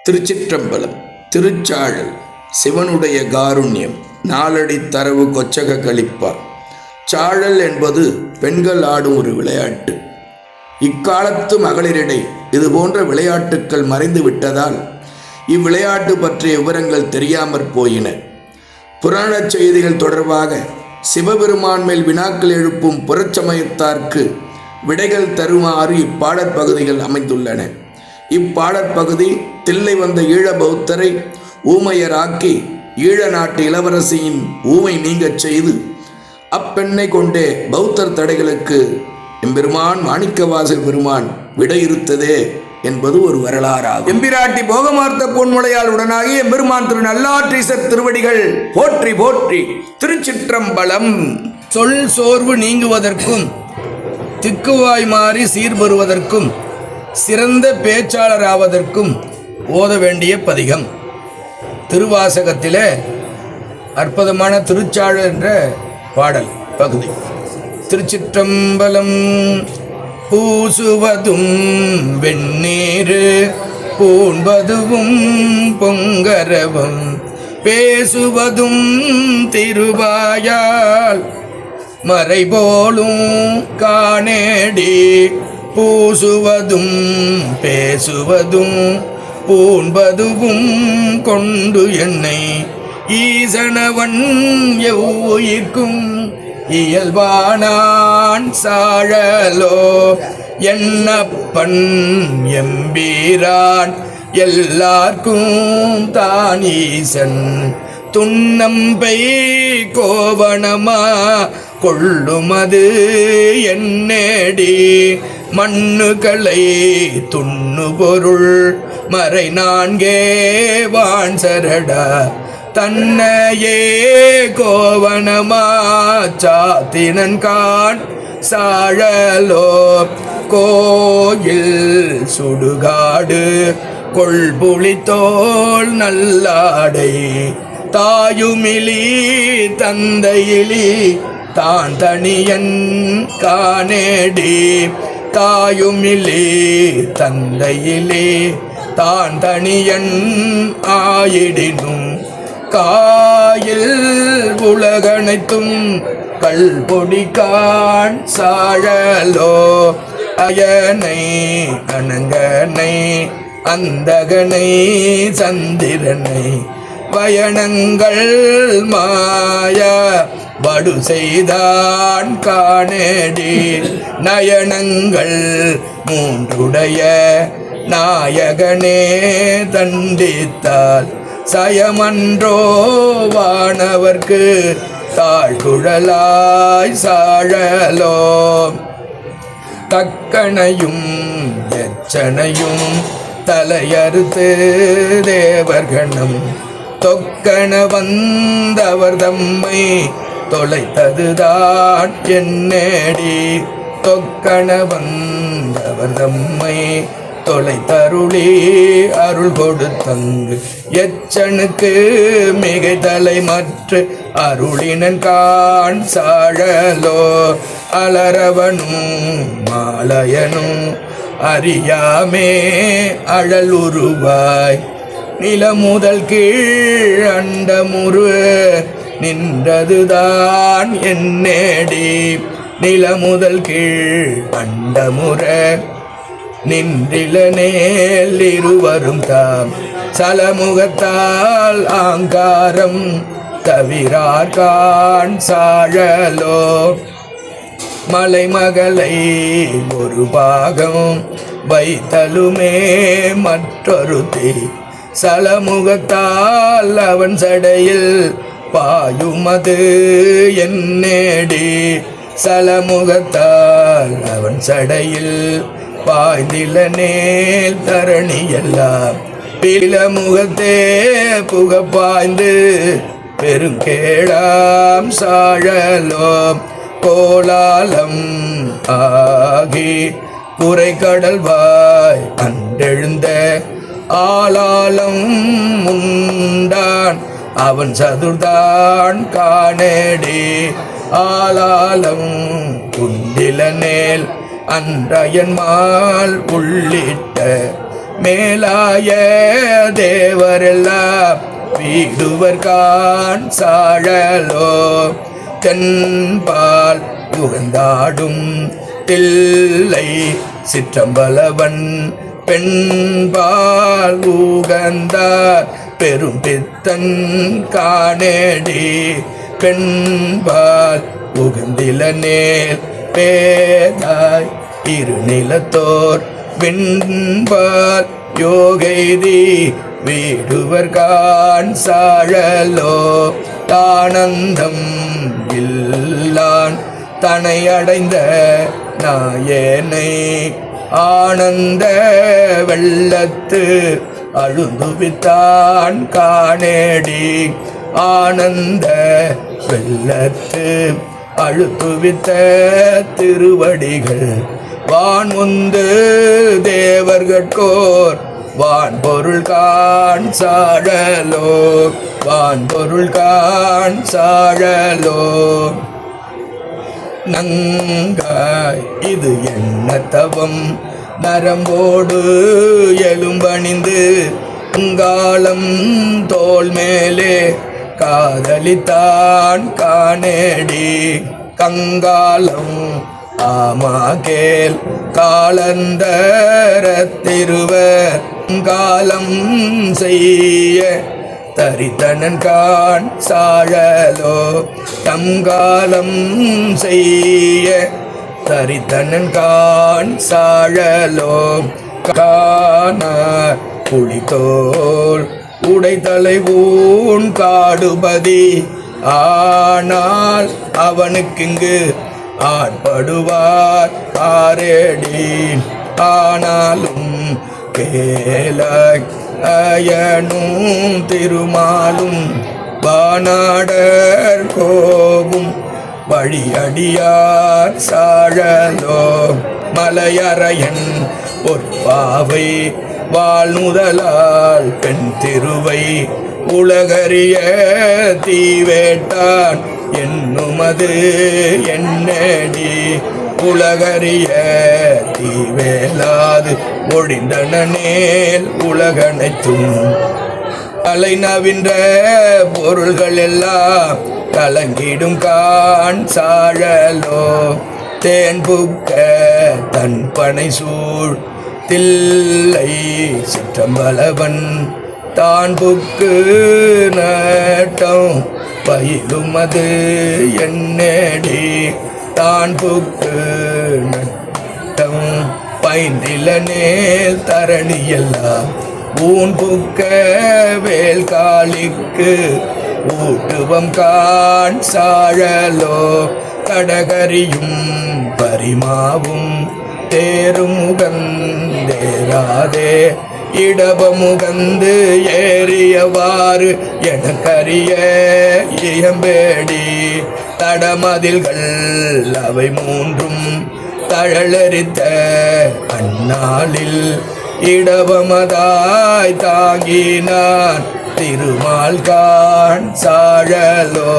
திருச்சிற்றம்பலம். திருச்சாழல். சிவனுடைய காருண்யம். நாலடி தரவு கொச்சக கழிப்பா. சாழல் என்பது பெண்கள் ஆடும் ஒரு விளையாட்டு. இக்காலத்து மகளிரிடை இது போன்ற விளையாட்டுக்கள் மறைந்து விட்டதால் இவ்விளையாட்டு பற்றிய விவரங்கள் தெரியாமற் போயின. புராண செய்திகள் தொடர்பாக சிவபெருமான் மேல் வினாக்கள் எழுப்பும் புறச்சமயத்தார்க்கு விடைகள் தருமாறு இப்பாடற்பகுதிகள் அமைந்துள்ளன. இப்பாடற்பகுதி தில்லை வந்த ஈழ பௌத்தரை ஊமையராக்கி ஈழ நாட்டு இளவரசியின் ஊமை நீங்கச் செய்து அப்பெண்ணை கொண்டே பௌத்தர் தடைகளுக்கு எம்பெருமான் மாணிக்கவாசல் பெருமான் விடையிறுத்ததே என்பது ஒரு வரலாறாகும். எம்பிராட்டி போகமார்த்த பொன்முளையால் உடனாகி எம்பெருமான் திரு நல்லாற்றீசர் திருவடிகள் போற்றி போற்றி. திருச்சிற்றம்பலம். சொல் சோர்வு நீங்குவதற்கும் திக்குவாய் மாறி சீர்பெறுவதற்கும் சிறந்த பேச்சாளராவதற்கும் ஓத வேண்டிய பதிகம். திருவாசகத்திலே அற்புதமான திருச்சாழல் என்ற பாடல் பகுதி. திருச்சிற்றம்பலம். பூசுவதும் வெண்ணீரு பூண்பதுவும் பொங்கரவும் பேசுவதும் திருவாயால் மறைபோலும் காணேடி பூசுவதும் பேசுவதும் பூண்பதுவும் கொண்டு என்னை ஈசனவன் எவ்வுயிர்க்கும் இயல்பானான் சாழலோ என்னப்பன் எம்பீரான் எல்லார்க்கும் தான் ஈசன் துன்னம்பை கோவணமா கொள்ளுமது என்னேடி மண்ணுகளை துண்ணு பொருள் மறை நான்கே வான் சரடா தன்னையே கோவணமா சாத்தினன் கான் சாழலோ கோயில் சுடுகாடு கொள்புளித்தோள் நல்லாடை தாயுமிலி தந்தையிலி தான் தனியன் காணேடி தாயுமிலே தந்தையிலே தான் தனியன் ஆயிடினும் காயில் உலகனைத்தும் கல்பொடி கான் சாழலோ அயனை அனங்கனை அந்தகனை சந்திரனை பயணங்கள் மாய வடு செய்தான் காணேடி நயனங்கள் மூன்றுடைய நாயகனே தண்டித்தால் சயமன்றோ வானவர்க்கு தாழ்குழலாய் சாழலோ தக்கனையும் எச்சனையும் தலையறுத்து தேவர்கணம் தொக்கண வந்தவர் தம்மை தொலைத்ததுதான் என்னேடி தொக்கண வந்தவர் தம்மை தொலைத்தருளி அருள் கொடுத்தங்கு எச்சனுக்கு மிகை தலை மற்ற அருளினன் கான் சாழலோ அலரவனும் மாலயனும் அறியாமே அழலுருவாய் நிலமுதல் கீழ் அண்டமுரு நின்றதுதான் என்னேடி நிலமுதல் கீழ் அண்டமுற நின்றில நேல் இருவரும் தாம் சலமுகத்தால் ஆங்காரம் தவிரார்கான் சாழலோ மலைமகளை ஒரு பாகம் வைத்தலுமே மற்றொருத்தி சலமுகத்தால் அவன் சடையில் பாயுமது என்னேடி சலமுகத்தால் அவன் சடையில் பாய்ந்தில நேல் தரணி எல்லாம் பிலமுகத்தே புக பாய்ந்து பெருங்கேடாம் சாழலோ கோலாலம் ஆகி குறை கடல்வாய் அன்றெழுந்த ஆளாலம் உண்டான் அவன் சதுர்தான் காணேடி ஆளாலம் குண்டில நேல் அன்றையன்மால் உள்ளிட்ட மேலாய தேவரெல்லாம் வீடுவர்கான் சாழலோ தென்பால் புகழ்ந்தாடும் தில்லை சிற்றம்பலவன் பெண்பால் உகந்தார் பெரும் பித்தன் காணேடி பெண்பால் உகந்தில நேல் பேதாய் இருநிலத்தோர் விண்பால் யோகைதி வீடுவர்கான் சாழலோ தானந்தம் இல்லான் தனை அடைந்த நாயனை ஆனந்த வெள்ளத்து அழுந்துவித்தான் காணேடி ஆனந்த வெள்ளத்து அழுத்துவித்த திருவடிகள் வான்முந்து தேவர்கட்கோர் வான்பொருள் காண் சாழலோ வான்பொருள் காண் சாழலோ நங்காய் இது என்ன தவம் நரம்போடு எலும்பணிந்து உங்காலம் தோல் மேலே காதலித்தான் காணேடி கங்காலம் ஆமாகேல் காலந்தரத்திருவர் காலம் செய்ய தரித்தனன் காண் சாழலோ தங்காலம் செய்ய தரித்தனன் காண் சாழலோ காணார் புலித்தோல் உடைத்தலை ஊன் காடுபதி ஆனால் அவனுக்கிங்கு ஆட்படுவார் ஆரேடி ஆனாலும் கேளாய் அயனும் திருமாலும் வானாடர் கோவும் வழியடியார் சாழலோ மலையறையன் பொற்பாவை வாழ்நுதலால் பெண் திருவை உலகறிய தீவேட்டான் என்னுமது என்னடி உலகறிய தீவேலாது ஒழிந்தனேல் உலகனைத்தும் அலை நவின்ற பொருள்கள் எல்லாம் கலங்கிடும் காண் சாழலோ தேன் புக்க தன் பனை சூழ் தில்லை சிற்றம்பலவன் தான் புக்கு நட்டம் பயிலுமது என்னடி தான் புக்கு நட்டம் பைந்தில நேல் தரணியெல்லாம் ஊன் புக்க வேல் காலிக்கு ஊட்டுவம் காண் சாழலோ கடகரியும் பரிமாவும் தேரும் முகந்தேராதே இடபமுகந்து ஏறியவாறு எனக்கரிய இயம்பேடி தடமதில்கள் அவை மூன்றும் தழலரித்த அந்நாளில் இடபமதாய் தாங்கினான் திருமால் காண் சாழலோ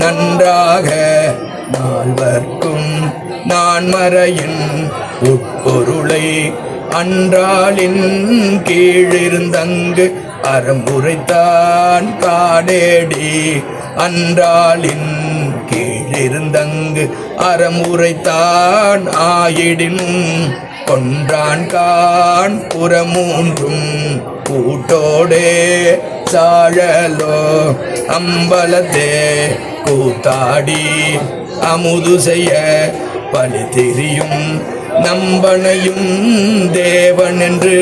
நன்றாக நால்வர்க்கும் நான் மறையின் உட்பொருளை அன்றாளின் கீழிருந்தங்கு அறம்புரைத்தான் காடேடி அன்றாளின் கீழிருந்தங்கு அறமுரைத்தான் ஆயிடினும் கொன்றான் கான் புறமூன்றும் கூட்டோடே சாழலோ அம்பலத்தே கூத்தாடி அமுது செய்ய பலி திரியும் நம்பனையும் தேவன் என்று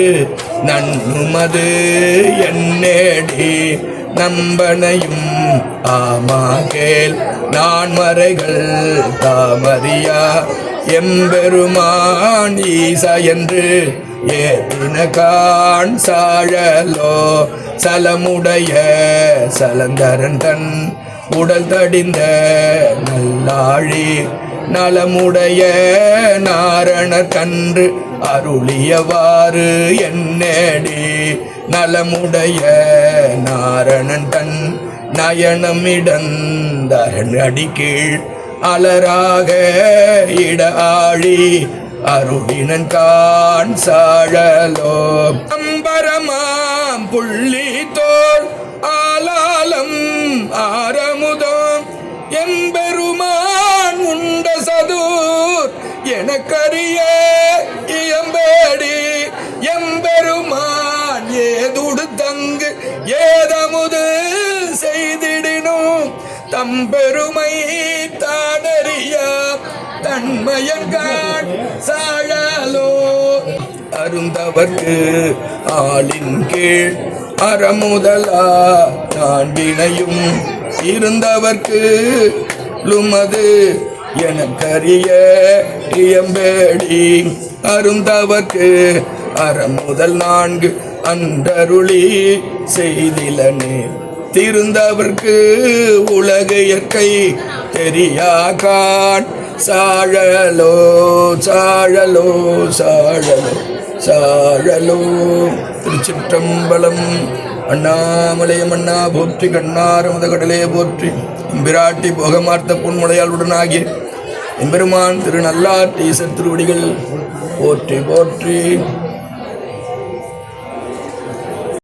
நன்னுமது என்னேடி நம்பனையும் ஆமாகேல் நான் மறைகள் தாமறியா எம்பெருமான் ஈசா என்று ஏத்தின காண் சாழலோ சலமுடைய சலந்தரன் தன் உடல் தடிந்த நல்லாழி நலமுடைய நாரண கன்று அருளியவாறு என்னேடி நலமுடைய நாரணன் தன் நயனமிடந்தரன் அடிக்கீழ் அலராக இட ஆழி அருளினன் கான் சாழலோ அம்பரமாம் புள்ளி தோள் ஆலாலம் ஆரமுதம் எம்பெருமான் உண்ட சதூர் எனக்கரிய இயம்பேடி எம்பெருமான் ஏதுடு தங்கு ஏதமுது செய்திடினும் தம்பெருமை தானறிய தன்மயன்கான் சாழலோ அருந்தவர்க்கு ஆளின் கீழ் அறமுதலா நான் வினையும் இருந்தவர்க்கு லுமது எனக்கரிய இயம்பேடி அருந்தவர்க்கு அறமுதல் 4 அன்றருளி செய்திலனே திருந்தவர்க்கு உலக இயற்கை தெரியாகான் சாழலோ சாழலோ சாழலோ சாழலோ. திருச்சிற்றம்பலம். அண்ணாமலையம் அண்ணா போற்றி கண்ணாரமுத கடலே போற்றி எம்பிராட்டி போகமார்த்த பொன்முளையால் உடனாகிய எம்பெருமான் திரு நல்லார் ஈசர் திருவடிகள் போற்றி போற்றி.